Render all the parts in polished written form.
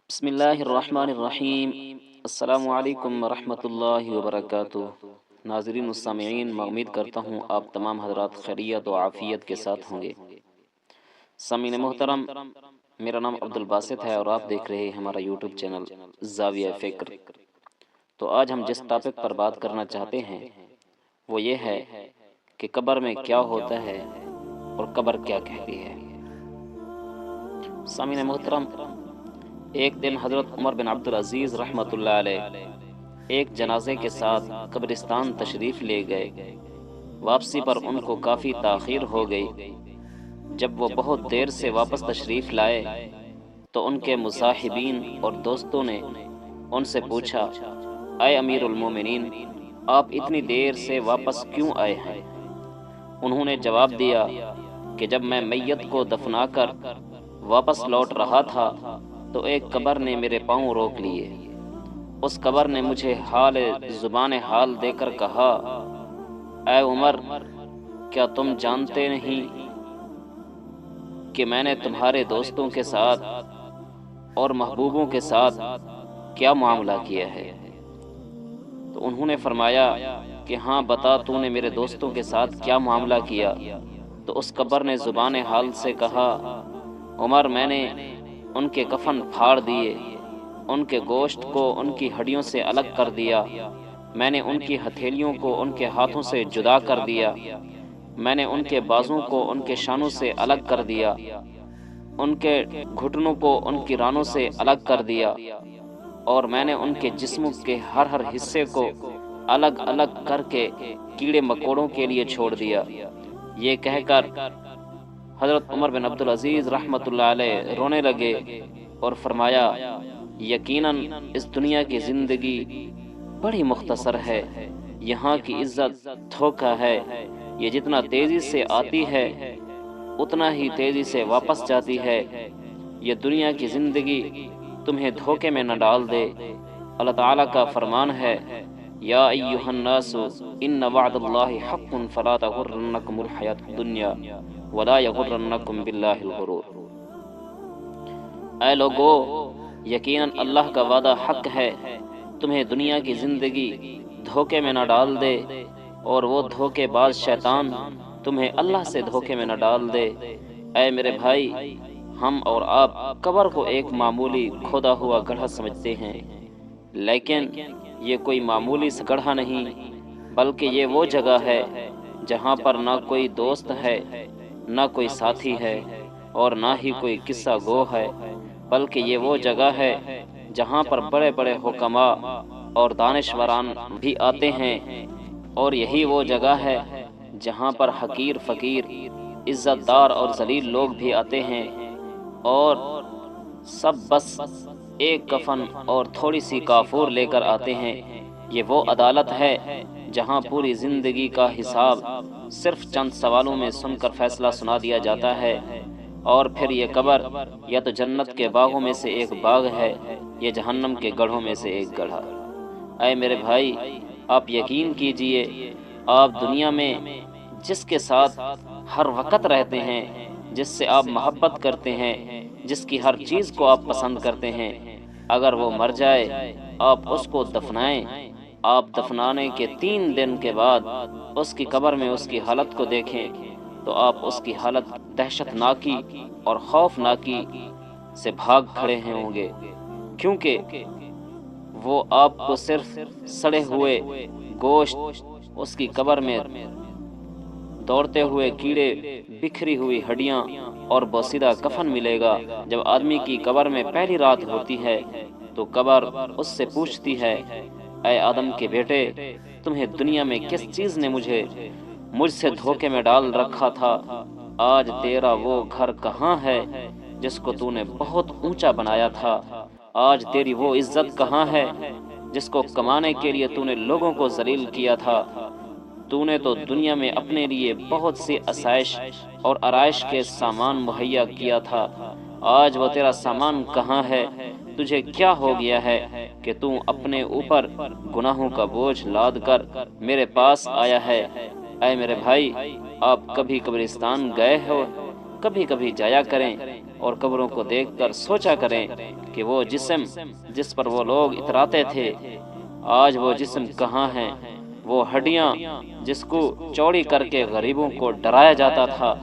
بسم اللہ الرحمن الرحیم۔ السلام علیکم ورحمۃ اللہ وبرکاتہ۔ ناظرین السامعین، میں امید کرتا ہوں آپ تمام حضرات خیریت و عافیت کے ساتھ ہوں گے۔ سامعین محترم، میرا نام عبد الباسط ہے اور آپ دیکھ رہے ہیں ہمارا یوٹیوب چینل زاویہ فکر۔ تو آج ہم جس ٹاپک پر بات کرنا چاہتے ہیں وہ یہ ہے کہ قبر میں کیا ہوتا ہے اور قبر کیا کہتی ہے۔ سامعین محترم، ایک دن حضرت عمر بن عبدالعزیز رحمۃ اللہ علیہ ایک جنازے کے ساتھ قبرستان تشریف لے گئے۔ واپسی پر ان کو کافی تاخیر ہو گئی۔ جب وہ بہت دیر سے واپس تشریف لائے تو ان کے مصاحبین اور دوستوں نے ان سے پوچھا، اے امیر المومنین، آپ اتنی دیر سے واپس کیوں آئے ہیں؟ انہوں نے جواب دیا کہ جب میں میت کو دفنا کر واپس لوٹ رہا تھا تو ایک قبر نے میرے پاؤں روک لیے۔ اس قبر نے مجھے زبان حال دے کر کہا، اے عمر، کیا تم جانتے نہیں کہ میں نے تمہارے دوستوں کے ساتھ اور محبوبوں کے ساتھ کیا معاملہ کیا ہے؟ تو انہوں نے فرمایا کہ ہاں بتا، تو نے میرے دوستوں کے ساتھ کیا معاملہ کیا؟ تو اس قبر نے زبان حال سے کہا، عمر، میں نے ان کے کفن پھاڑ دیے، ان کے گوشت کو ان کی ہڈیوں سے الگ کر دیا، میں نے ان کی ہتھیلیوں کو ان کے ہاتھوں سے جدا کر دیا، میں نے ان کے بازوں کو ان کے شانوں سے الگ کر دیا، ان کے گھٹنوں کو ان کی رانوں سے الگ کر دیا، اور میں نے ان کے جسم کے ہر حصے کو الگ الگ کر کے کیڑے مکوڑوں کے لیے چھوڑ دیا۔ یہ کہہ کر حضرت عمر بن عبدالعزیز رحمۃ اللہ علیہ رونے لگے اور فرمایا، یقیناً اس دنیا کی زندگی بڑی مختصر ہے، یہاں کی عزت دھوکہ ہے، یہ جتنا تیزی سے آتی ہے اتنا ہی تیزی سے واپس جاتی ہے، یہ دنیا کی زندگی تمہیں دھوکے میں نہ ڈال دے۔ اللہ تعالیٰ کا فرمان ہے، یا ایھا الناس ان وعد اللہ حق فلا تغرنکم الحیاۃ الدنیا ولا یغرنکم باللہ الغرور۔ اے لوگو، یقیناً اللہ کا وعدہ حق ہے، تمہیں دنیا کی زندگی دھوکے میں نہ ڈال دے، اور وہ دھوکے باز شیطان تمہیں اللہ سے دھوکے میں نہ ڈال دے۔ اے میرے بھائی، ہم اور آپ قبر کو ایک معمولی کھودا ہوا گڑھا سمجھتے ہیں، لیکن یہ کوئی معمولی سا گڑھا نہیں، بلکہ یہ وہ جگہ ہے جہاں پر نہ کوئی دوست ہے، نہ کوئی ساتھی ہے، اور نہ ہی کوئی قصہ گو ہے، بلکہ یہ وہ جگہ ہے جہاں پر بڑے بڑے حکماء اور دانشوران بھی آتے ہیں، اور یہی وہ جگہ ہے جہاں پر حقیر فقیر، عزت دار اور ذلیل لوگ بھی آتے ہیں، اور سب بس ایک کفن اور تھوڑی سی کافور لے کر آتے ہیں۔ یہ وہ عدالت ہے جہاں پوری زندگی کا حساب صرف چند سوالوں میں سن کر فیصلہ سنا دیا جاتا ہے، اور پھر یہ قبر یا تو جنت کے باغوں میں سے ایک باغ ہے یا جہنم کے گڑھوں میں سے ایک گڑھا۔ اے میرے بھائی، آپ یقین کیجئے، آپ دنیا میں جس کے ساتھ ہر وقت رہتے ہیں، جس سے آپ محبت کرتے ہیں، جس کی ہر چیز کو آپ پسند کرتے ہیں، اگر وہ مر جائے، آپ اس کو دفنائیں، آپ دفنانے کے 3 دن کے بعد اس کی قبر میں اس کی حالت کو دیکھیں تو آپ اس کی حالت دہشت ناکی اور خوف ناکی سے بھاگ کھڑے ہوں گے، کیونکہ وہ آپ کو صرف سڑے ہوئے گوشت، اس کی قبر میں دوڑتے ہوئے کیڑے، بکھری ہوئی ہڈیاں اور بوسیدہ کفن ملے گا۔ جب آدمی کی قبر میں پہلی رات ہوتی ہے تو قبر اس سے پوچھتی ہے، اے آدم کے بیٹے، تمہیں دنیا میں کس چیز نے مجھ سے دھوکے میں ڈال رکھا تھا؟ آج تیرا وہ گھر کہاں ہے جس کو تو نے بہت اونچا بنایا تھا؟ آج تیری وہ عزت کہاں ہے جس کو کمانے کے لیے تو نے لوگوں کو ذلیل کیا تھا؟ تو نے تو دنیا میں اپنے لیے بہت سی آسائش اور آرائش کے سامان مہیا کیا تھا، آج وہ تیرا سامان کہاں ہے؟ تجھے کیا ہو گیا ہے کہ تو اپنے اوپر گناہوں کا بوجھ لاد کر میرے پاس آیا ہے؟ اے میرے بھائی، آپ کبھی قبرستان گئے ہو؟ کبھی کبھی جایا کریں، اور قبروں کو دیکھ کر سوچا کریں کہ وہ جسم جس پر وہ لوگ اتراتے تھے آج وہ جسم کہاں ہیں، وہ ہڈیاں جس کو چوڑی کر کے غریبوں کو ڈرایا جاتا تھا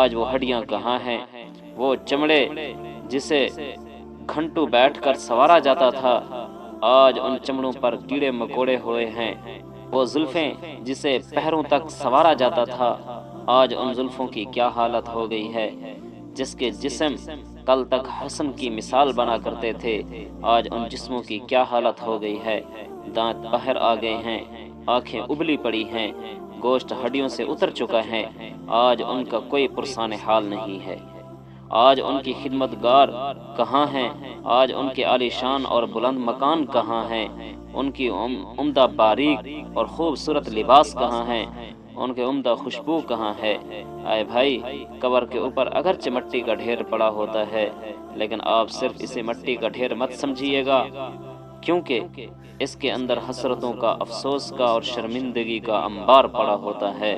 آج وہ ہڈیاں کہاں ہیں، وہ چمڑے جسے گھنٹوں بیٹھ کر سوارا جاتا تھا آج ان چمڑوں پر کیڑے مکوڑے ہوئے ہیں، وہ زلفیں جسے پیروں تک سوارا جاتا تھا آج ان زلفوں کی کیا حالت ہو گئی ہے، جس کے جسم کل تک حسن کی مثال بنا کرتے تھے آج ان جسموں کی کیا حالت ہو گئی ہے، دانت باہر آ گئے ہیں، آنکھیں ابلی پڑی ہیں، گوشت ہڈیوں سے اتر چکا ہے، آج ان کا کوئی پرسان حال نہیں ہے، آج ان کی خدمت گار کہاں ہیں، آج ان کے عالی شان اور بلند مکان کہاں ہیں، ان کی عمدہ باریک اور خوبصورت لباس کہاں ہیں، ان کے عمدہ خوشبو کہاں ہے، اے بھائی قبر کے اوپر اگرچہ مٹی کا ڈھیر پڑا ہوتا ہے لیکن آپ صرف اسے مٹی کا ڈھیر مت سمجھیے گا، کیونکہ اس کے اندر حسرتوں کا، افسوس کا اور شرمندگی کا انبار پڑا ہوتا ہے۔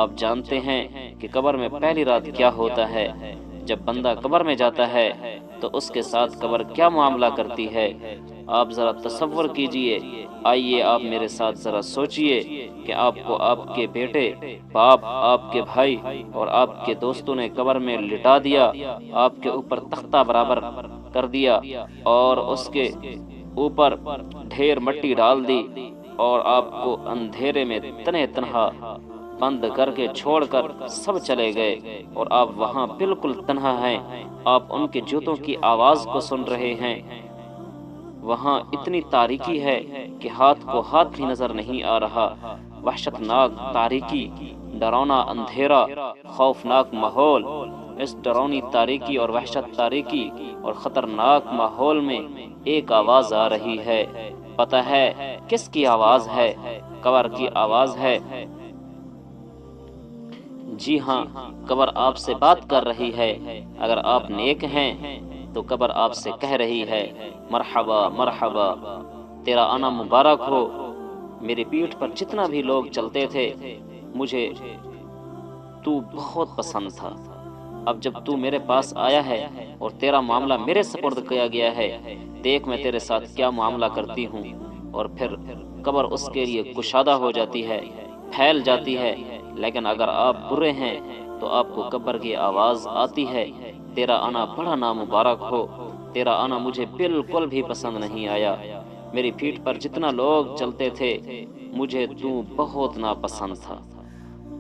آپ جانتے ہیں کہ قبر میں پہلی رات کیا ہوتا ہے، جب بندہ قبر میں جاتا ہے تو اس کے ساتھ قبر کیا معاملہ کرتی ہے، آپ ذرا تصور کیجئے، آئیے آپ میرے ساتھ ذرا سوچئے کہ آپ کو آپ کے بیٹے، باپ، آپ کے بھائی اور آپ کے دوستوں نے قبر میں لٹا دیا، آپ کے اوپر تختہ برابر کر دیا اور اس کے اوپر ڈھیر مٹی ڈال دی اور آپ کو اندھیرے میں تنہے تنہا بند کر کے چھوڑ کر سب چلے گئے اور آپ وہاں بالکل تنہا ہیں، آپ ان کے جوتوں کی آواز کو سن رہے ہیں، وہاں اتنی تاریکی ہے کہ ہاتھ کو ہاتھ بھی نظر نہیں آ رہا، وحشت ناک تاریکی، ڈراؤنا اندھیرا، خوفناک ماحول، اس ڈرونی تاریکی اور وحشت تاریکی اور خطرناک ماحول میں ایک آواز آ رہی ہے، پتہ ہے کس کی آواز ہے؟ قبر کی آواز ہے۔ جی ہاں، قبر آپ سے بات کر رہی ہے، اگر آپ نیک ہیں تو قبر آپ سے کہہ رہی ہے مرحبا مرحبا، تیرا آنا مبارک ہو، میری پیٹھ پر جتنا بھی لوگ چلتے تھے مجھے تو بہت پسند تھا، اب جب تو میرے پاس آیا ہے اور تیرا معاملہ میرے سپرد کیا گیا ہے، دیکھ میں تیرے ساتھ کیا معاملہ کرتی ہوں، اور پھر قبر اس کے لیے کشادہ ہو جاتی ہے، پھیل جاتی ہے، لیکن اگر آپ برے ہیں تو آپ کو قبر کی آواز آتی ہے تیرا آنا بڑا نامبارک ہو، تیرا آنا مجھے بالکل بھی پسند نہیں آیا، میری پیٹھ پر جتنا لوگ چلتے تھے مجھے تو بہت ناپسند تھا،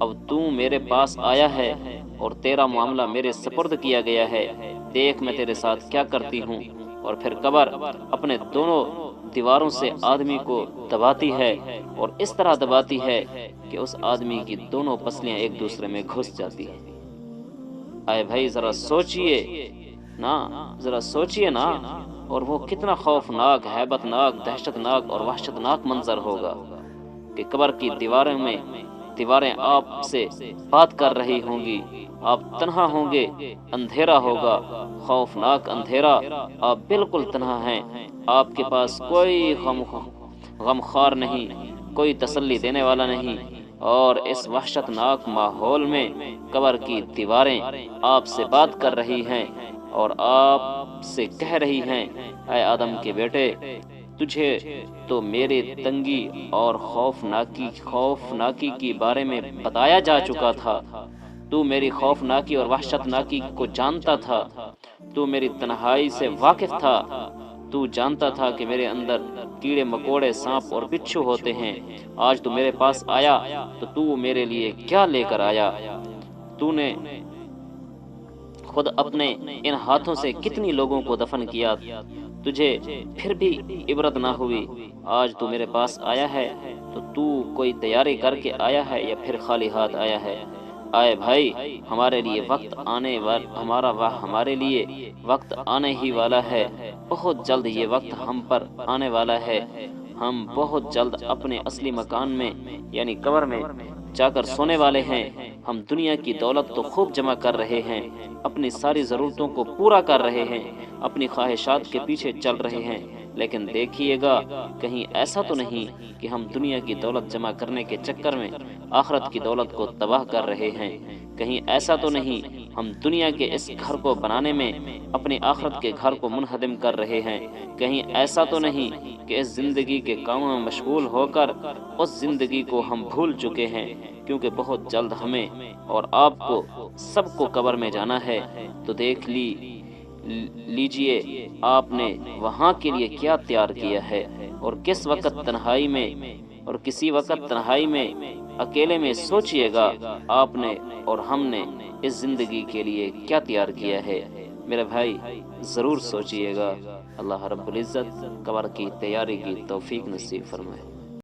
اب تو میرے پاس آیا ہے اور تیرا معاملہ میرے سپرد کیا گیا ہے، دیکھ میں تیرے ساتھ کیا کرتی ہوں، اور پھر قبر اپنے دونوں دیواروں سے آدمی کو دباتی ہے اور اس طرح دباتی ہے کہ اس آدمی کی دونوں پسلیاں ایک دوسرے میں گھس جاتی ہیں۔ اے بھائی ذرا سوچئے نا، ذرا سوچئے نا، اور وہ کتنا خوفناک، ہیبت ناک، دہشت ناک اور وحشت ناک منظر ہوگا کہ قبر کی دیواریں آپ سے بات کر رہی ہوں گی، آپ تنہا ہوں گے، اندھیرا ہوگا، خوفناک اندھیرا، آپ بالکل تنہا ہیں، آپ کے پاس کوئی غمخوار نہیں، کوئی تسلی دینے والا نہیں، اور اس وحشت ناک ماحول میں قبر کی دیواریں آپ سے بات کر رہی ہیں اور آپ سے کہہ رہی ہیں اے آدم کے بیٹے، تجھے تو میرے تنگی اور خوفناکی کے بارے میں بتایا جا چکا تھا، تو میری خوفناکی اور وحشت ناکی کو جانتا تھا، تو میری تنہائی سے واقف تھا، تو جانتا تھا کہ میرے اندر کیڑے مکوڑے، سانپ اور بچھو ہوتے ہیں، آج تو میرے پاس آیا تو میرے لیے کیا لے کر آیا؟ تو نے خود اپنے ان ہاتھوں سے کتنی لوگوں کو دفن کیا، تجھے پھر بھی عبرت نہ ہوئی، آج تو میرے پاس آیا ہے تو کوئی تیاری کر کے آیا ہے یا پھر خالی ہاتھ آیا ہے؟ آئے بھائی، ہمارے لیے وقت آنے ہی والا ہے، بہت جلد یہ وقت ہم پر آنے والا ہے، ہم بہت جلد اپنے اصلی مکان میں یعنی قبر میں جا کر سونے والے ہیں، ہم دنیا کی دولت تو خوب جمع کر رہے ہیں، اپنی ساری ضرورتوں کو پورا کر رہے ہیں، اپنی خواہشات کے پیچھے چل رہے ہیں، لیکن دیکھیے گا کہیں ایسا تو نہیں کہ ہم دنیا کی دولت جمع کرنے کے چکر میں آخرت کی دولت کو تباہ کر رہے ہیں، کہیں ایسا تو نہیں ہم دنیا کے اس گھر کو بنانے میں اپنی آخرت کے گھر کو منہدم کر رہے ہیں۔ کہیں ایسا تو نہیں کہ اس زندگی کے کاموں میں مشغول ہو کر اس زندگی کو ہم بھول چکے ہیں، کیونکہ بہت جلد ہمیں اور آپ کو سب کو قبر میں جانا ہے۔ تو دیکھ لیجئے آپ نے وہاں کے لیے کیا تیار کیا ہے، اور کس وقت تنہائی میں اور کسی وقت تنہائی میں اکیلے میں سوچئے گا آپ نے اور ہم نے اس زندگی کے لیے کیا تیار کیا ہے۔ میرے بھائی ضرور سوچئے گا۔ اللہ رب العزت قبر کی تیاری کی توفیق نصیب فرمائے۔